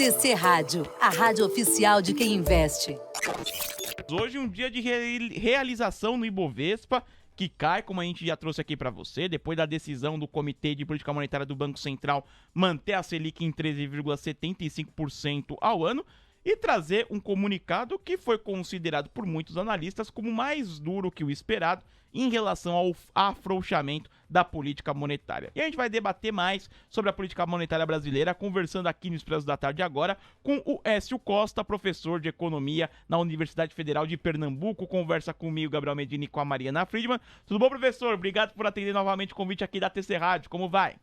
TC Rádio, a rádio oficial de quem investe. Hoje um dia de realização no Ibovespa, que cai, como a gente já trouxe aqui para você, depois da decisão do Comitê de Política Monetária do Banco Central manter a Selic em 13,75% ao ano e trazer um comunicado que foi considerado por muitos analistas como mais duro que o esperado em relação ao afrouxamento da política monetária. E a gente vai debater mais sobre a política monetária brasileira, conversando aqui no Expresso da Tarde agora com o Écio Costa, professor de Economia na Universidade Federal de Pernambuco. Conversa comigo, Gabriel Medina, e com a Mariana Friedman. Tudo bom, professor? Obrigado por atender novamente o convite aqui da TC Rádio. Como vai?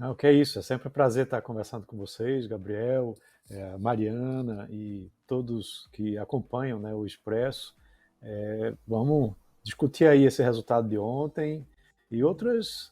O que é isso, é sempre um prazer estar conversando com vocês, Gabriel, Mariana e todos que acompanham, né, o Expresso. Vamos discutir aí esse resultado de ontem e outras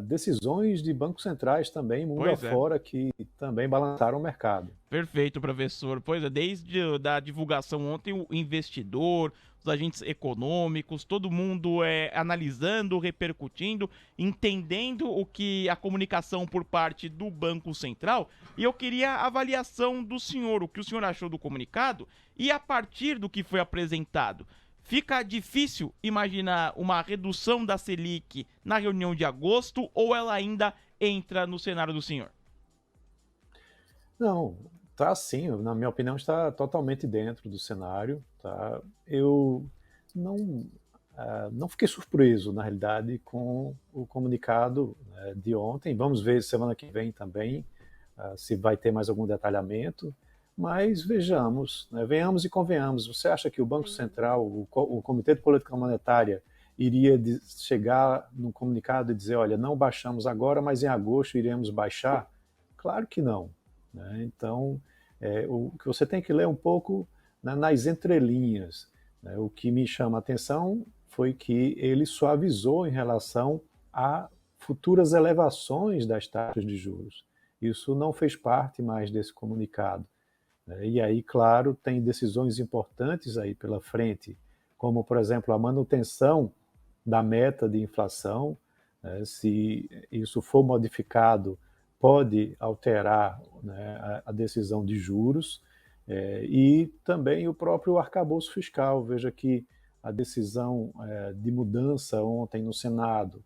decisões de bancos centrais também, mundo afora, que também balançaram o mercado. Perfeito, professor. Pois é, desde a divulgação ontem, o investidor, os agentes econômicos, todo mundo analisando, repercutindo, entendendo o que a comunicação por parte do Banco Central. E eu queria a avaliação do senhor, o que o senhor achou do comunicado e a partir do que foi apresentado. Fica difícil imaginar uma redução da Selic na reunião de agosto ou ela ainda entra no cenário do senhor? Não, tá sim, na minha opinião está totalmente dentro do cenário. Tá? Eu não fiquei surpreso, na realidade, com o comunicado de ontem. Vamos ver semana que vem também se vai ter mais algum detalhamento. Mas vejamos, né, venhamos e convenhamos. Você acha que o Banco Central, o Comitê de Política Monetária, iria chegar num comunicado e dizer, olha, não baixamos agora, mas em agosto iremos baixar? Claro que não. Né? Então, o que você tem que ler um pouco, né, nas entrelinhas. Né? O que me chama a atenção foi que ele suavizou em relação a futuras elevações das taxas de juros. Isso não fez parte mais desse comunicado. E aí, claro, tem decisões importantes aí pela frente, como, por exemplo, a manutenção da meta de inflação. Se isso for modificado, pode alterar, né, a decisão de juros, e também o próprio arcabouço fiscal. Veja que a decisão de mudança ontem no Senado,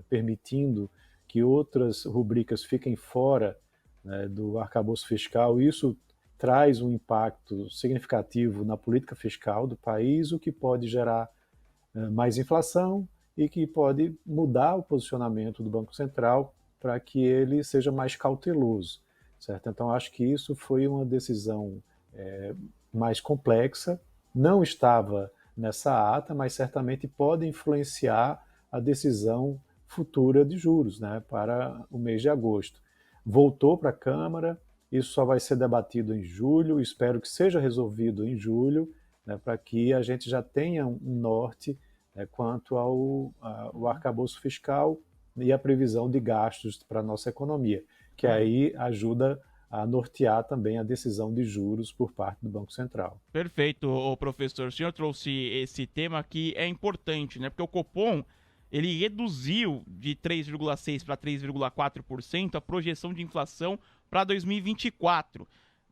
permitindo que outras rubricas fiquem fora, né, do arcabouço fiscal, isso traz um impacto significativo na política fiscal do país, o que pode gerar mais inflação e que pode mudar o posicionamento do Banco Central para que ele seja mais cauteloso, certo? Então, acho que isso foi uma decisão mais complexa, não estava nessa ata, mas certamente pode influenciar a decisão futura de juros, né, para o mês de agosto. Voltou para a Câmara, isso só vai ser debatido em julho, espero que seja resolvido em julho, né, para que a gente já tenha um norte, né, quanto ao arcabouço fiscal e a previsão de gastos para a nossa economia, que aí ajuda a nortear também a decisão de juros por parte do Banco Central. Perfeito, professor. O senhor trouxe esse tema que é importante, né? Porque o Copom, ele reduziu de 3,6% para 3,4% a projeção de inflação para 2024,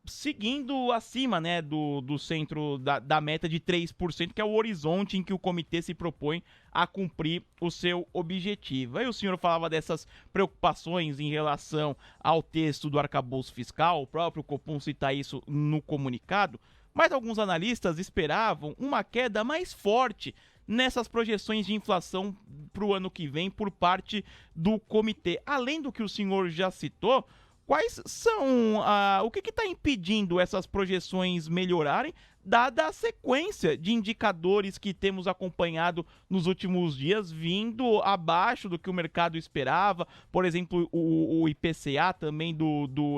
seguindo acima, né, do centro da meta de 3%, que é o horizonte em que o comitê se propõe a cumprir o seu objetivo. Aí o senhor falava dessas preocupações em relação ao texto do arcabouço fiscal, o próprio Copom cita isso no comunicado, mas alguns analistas esperavam uma queda mais forte nessas projeções de inflação para o ano que vem por parte do comitê. Além do que o senhor já citou, quais são, o que está impedindo essas projeções melhorarem, dada a sequência de indicadores que temos acompanhado nos últimos dias, vindo abaixo do que o mercado esperava, por exemplo, o IPCA também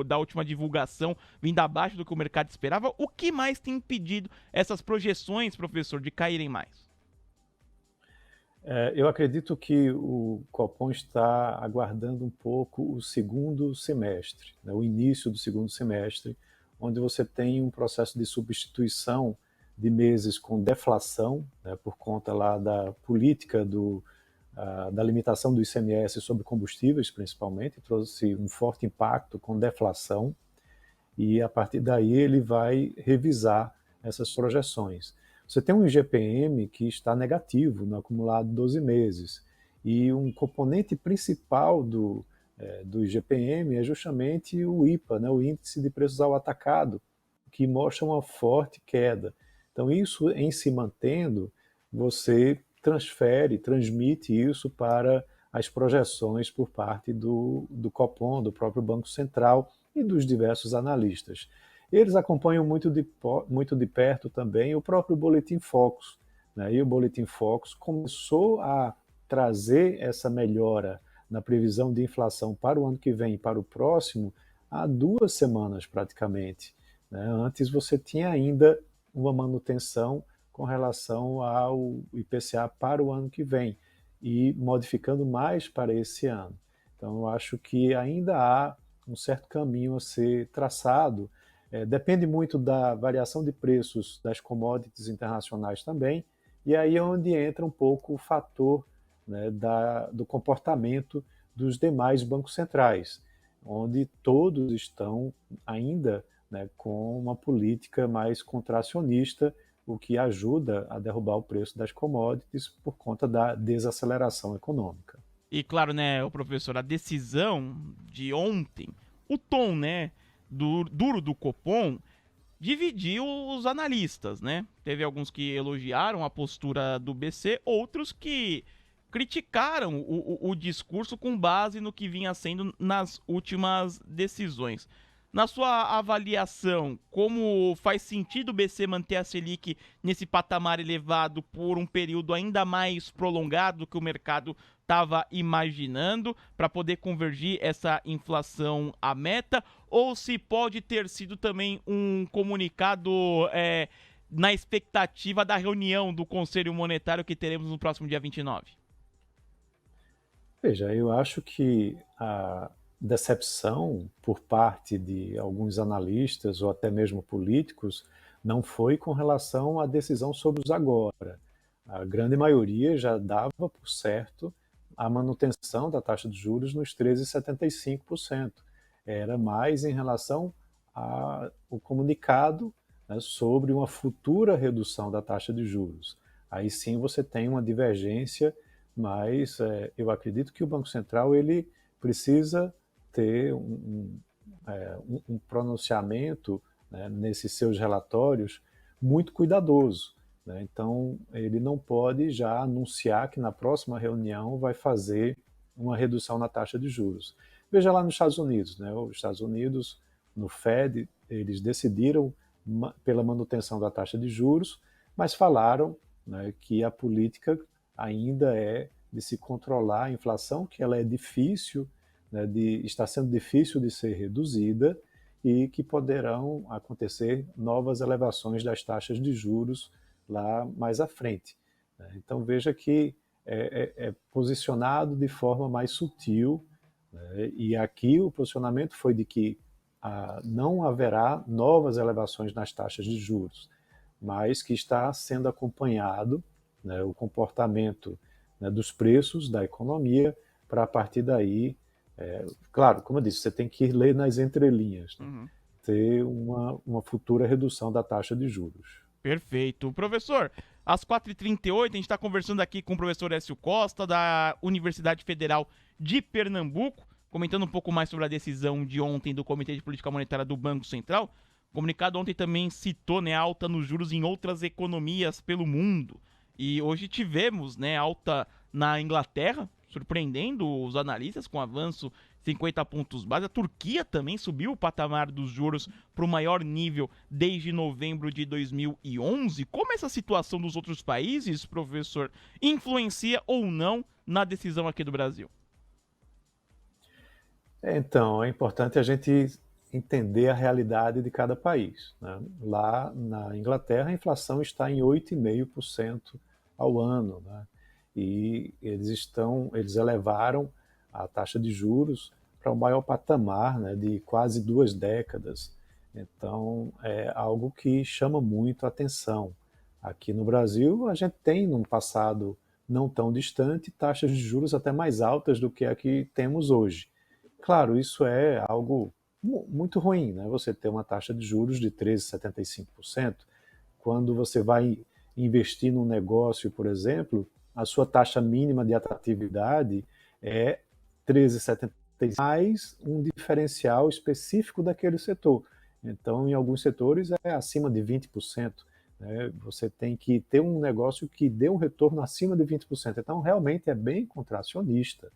da última divulgação, vindo abaixo do que o mercado esperava. O que mais tem impedido essas projeções, professor, de caírem mais? Eu acredito que o Copom está aguardando um pouco o segundo semestre, né, o início do segundo semestre, onde você tem um processo de substituição de meses com deflação, né, por conta lá da política da limitação do ICMS sobre combustíveis, principalmente, trouxe um forte impacto com deflação. e a partir daí ele vai revisar essas projeções. Você tem um IGPM que está negativo no acumulado de 12 meses, e um componente principal do IGPM é justamente o IPA, né, o Índice de Preços ao Atacado, que mostra uma forte queda. Então, isso em se mantendo, você transmite isso para as projeções por parte do Copom, do próprio Banco Central e dos diversos analistas. Eles acompanham muito de perto também o próprio Boletim Focus, né? E o Boletim Focus começou a trazer essa melhora na previsão de inflação para o ano que vem e para o próximo há 2 semanas praticamente, né? Antes você tinha ainda uma manutenção com relação ao IPCA para o ano que vem e modificando mais para esse ano. Então, eu acho que ainda há um certo caminho a ser traçado. Depende muito da variação de preços das commodities internacionais também, e aí é onde entra um pouco o fator, né, do comportamento dos demais bancos centrais, onde todos estão ainda, né, com uma política mais contracionista, o que ajuda a derrubar o preço das commodities por conta da desaceleração econômica. E claro, né, o professor, a decisão de ontem, o tom, né, duro do Copom, dividiu os analistas, né? Teve alguns que elogiaram a postura do BC, outros que criticaram o discurso com base no que vinha sendo nas últimas decisões. Na sua avaliação, como faz sentido o BC manter a Selic nesse patamar elevado por um período ainda mais prolongado do que o mercado estava imaginando para poder convergir essa inflação à meta? Ou se pode ter sido também um comunicado na expectativa da reunião do Conselho Monetário que teremos no próximo dia 29? Veja, eu acho que a decepção por parte de alguns analistas ou até mesmo políticos não foi com relação à decisão sobre os agora. A grande maioria já dava por certo a manutenção da taxa de juros nos 13,75%. Era mais em relação ao comunicado, né, sobre uma futura redução da taxa de juros. Aí sim você tem uma divergência, mas eu acredito que o Banco Central ele precisa ter um pronunciamento, né, nesses seus relatórios muito cuidadoso, né? Então, ele não pode já anunciar que na próxima reunião vai fazer uma redução na taxa de juros. Veja lá nos Estados Unidos, né? Os Estados Unidos, no Fed, eles decidiram pela manutenção da taxa de juros, mas falaram, né, que a política ainda é de se controlar a inflação, que ela é difícil, né, está sendo difícil de ser reduzida e que poderão acontecer novas elevações das taxas de juros lá mais à frente, né? Então veja que é posicionado de forma mais sutil, né? E aqui o posicionamento foi de que não haverá novas elevações nas taxas de juros, mas que está sendo acompanhado, né, o comportamento, né, dos preços da economia para a partir daí, claro, como eu disse, você tem que ler nas entrelinhas, né, ter uma futura redução da taxa de juros. Perfeito. Professor, às 4h38, a gente está conversando aqui com o professor Écio Costa, da Universidade Federal de Pernambuco, comentando um pouco mais sobre a decisão de ontem do Comitê de Política Monetária do Banco Central. O comunicado ontem também citou, né, alta nos juros em outras economias pelo mundo. E hoje tivemos, né, alta na Inglaterra, surpreendendo os analistas com avanço 50 pontos base. A Turquia também subiu o patamar dos juros para o maior nível desde novembro de 2011. Como essa situação dos outros países, professor, influencia ou não na decisão aqui do Brasil? Então, é importante a gente entender a realidade de cada país, né? Lá na Inglaterra, a inflação está em 8,5% ao ano, né? E eles elevaram a taxa de juros para o maior patamar, né, de quase 2 décadas. Então, é algo que chama muito a atenção. Aqui no Brasil, a gente tem, num passado não tão distante, taxas de juros até mais altas do que a que temos hoje. Claro, isso é algo muito ruim, né? Você ter uma taxa de juros de 13,75%, quando você vai investir num negócio, por exemplo, a sua taxa mínima de atratividade é 13,75 mais um diferencial específico daquele setor. Então, em alguns setores é acima de 20%. Né? Você tem que ter um negócio que dê um retorno acima de 20%. Então, realmente é bem contracionista.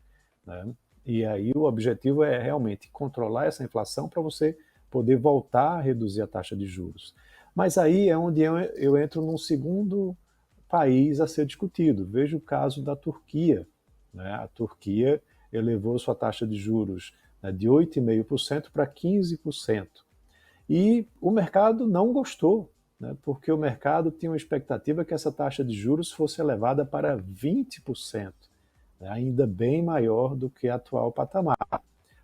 Né? E aí o objetivo é realmente controlar essa inflação para você poder voltar a reduzir a taxa de juros. Mas aí é onde eu entro num segundo país a ser discutido. Veja o caso da Turquia. Né? A Turquia elevou sua taxa de juros, né, de 8,5% para 15%. E o mercado não gostou, né, porque o mercado tinha uma expectativa que essa taxa de juros fosse elevada para 20%, né, ainda bem maior do que a atual patamar.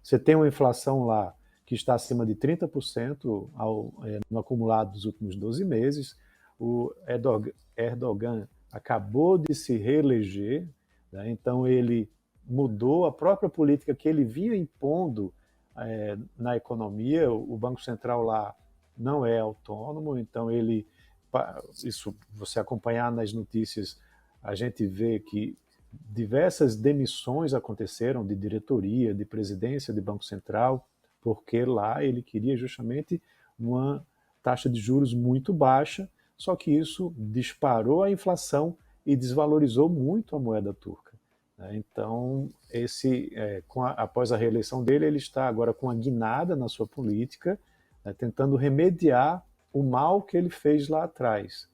Você tem uma inflação lá que está acima de 30% no acumulado dos últimos 12 meses. O Erdogan acabou de se reeleger, né, então ele mudou a própria política que ele vinha impondo na economia. O Banco Central lá não é autônomo, então isso você acompanhar nas notícias, a gente vê que diversas demissões aconteceram de diretoria, de presidência de Banco Central, porque lá ele queria justamente uma taxa de juros muito baixa, só que isso disparou a inflação e desvalorizou muito a moeda turca. Então, após a reeleição dele, ele está agora com uma guinada na sua política, né, tentando remediar o mal que ele fez lá atrás.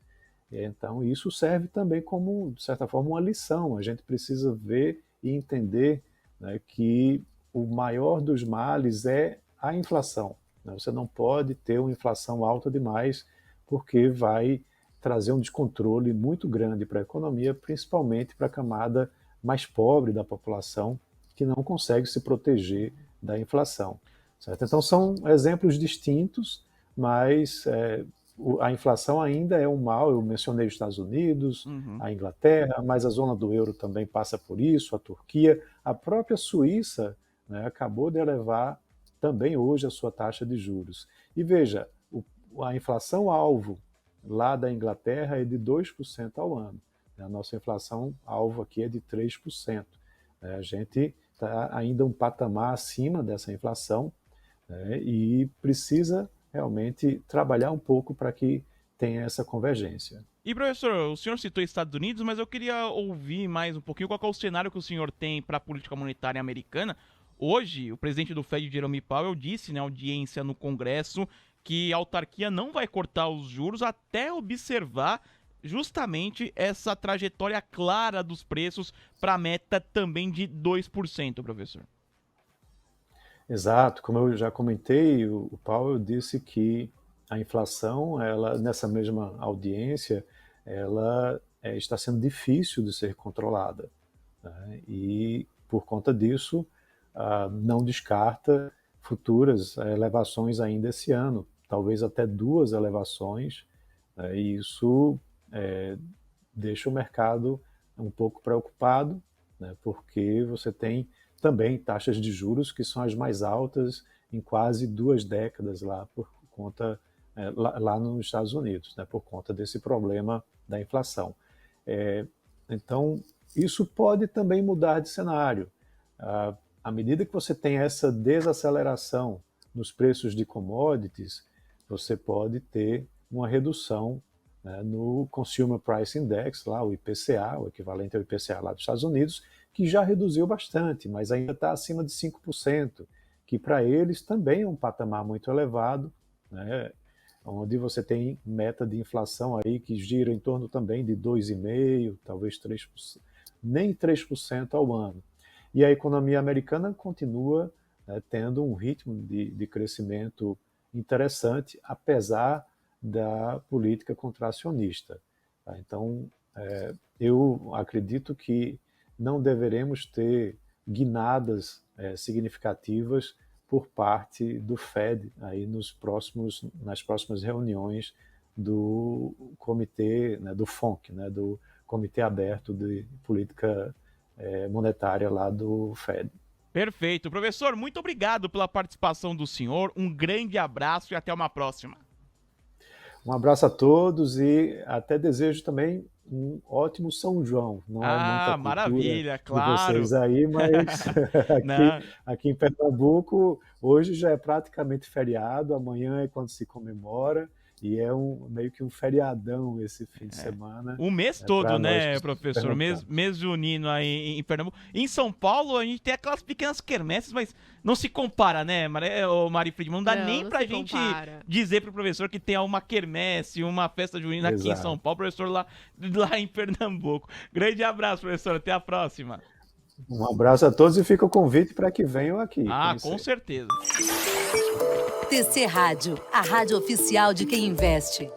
Então, isso serve também como, de certa forma, uma lição. A gente precisa ver e entender, né, que o maior dos males é a inflação. Né? Você não pode ter uma inflação alta demais, porque vai trazer um descontrole muito grande para a economia, principalmente para a camada mais pobre da população, que não consegue se proteger da inflação. Certo? Então, são exemplos distintos, mas a inflação ainda é um mal. Eu mencionei os Estados Unidos, Uhum. a Inglaterra, mas a zona do euro também passa por isso, a Turquia, a própria Suíça, né, acabou de elevar também hoje a sua taxa de juros. E veja, a inflação alvo lá da Inglaterra é de 2% ao ano. A nossa inflação alvo aqui é de 3%. A gente está ainda um patamar acima dessa inflação, né, e precisa realmente trabalhar um pouco para que tenha essa convergência. E, professor, o senhor citou Estados Unidos, mas eu queria ouvir mais um pouquinho qual é o cenário que o senhor tem para a política monetária americana. Hoje, o presidente do Fed, Jerome Powell, disse na audiência no Congresso que a autarquia não vai cortar os juros até observar justamente essa trajetória clara dos preços para a meta também de 2%, professor. Exato, como eu já comentei, o Powell disse que a inflação, ela nessa mesma audiência, ela está sendo difícil de ser controlada, né? E por conta disso, não descarta futuras elevações ainda esse ano, talvez até duas elevações, né? E isso é, deixa o mercado um pouco preocupado, né? Porque você tem também taxas de juros que são as mais altas em quase 2 décadas lá por conta lá nos Estados Unidos, né? Por conta desse problema da inflação. Então, isso pode também mudar de cenário. À medida que você tem essa desaceleração nos preços de commodities, você pode ter uma redução, né, no Consumer Price Index, lá o IPCA, o equivalente ao IPCA lá dos Estados Unidos, que já reduziu bastante, mas ainda está acima de 5%, que para eles também é um patamar muito elevado, né, onde você tem meta de inflação aí que gira em torno também de 2,5%, talvez 3%, nem 3% ao ano. E a economia americana continua, né, tendo um ritmo de crescimento interessante, apesar da política contracionista. Tá? Então, eu acredito que não deveremos ter guinadas significativas por parte do Fed aí nas próximas reuniões do comitê, né, do FONC, né, do Comitê Aberto de Política Monetária lá do Fed. Perfeito. Professor, muito obrigado pela participação do senhor. Um grande abraço e até uma próxima. Um abraço a todos e até desejo também um ótimo São João. Não é muita cultura maravilha, de claro. vocês aí, mas aqui em Pernambuco, hoje já é praticamente feriado, amanhã é quando se comemora, e é meio que um feriadão esse fim de semana. O mês todo, né, professor? Mês junino aí em Pernambuco. Em São Paulo, a gente tem aquelas pequenas quermesses, mas não se compara, né, Mari Friedman? Não dá nem pra gente dizer pro professor que tem uma quermesse, uma festa junina aqui em São Paulo, professor lá em Pernambuco. Grande abraço, professor. Até a próxima. Um abraço a todos e fica o convite para que venham aqui. Com certeza. TC Rádio, a rádio oficial de quem investe.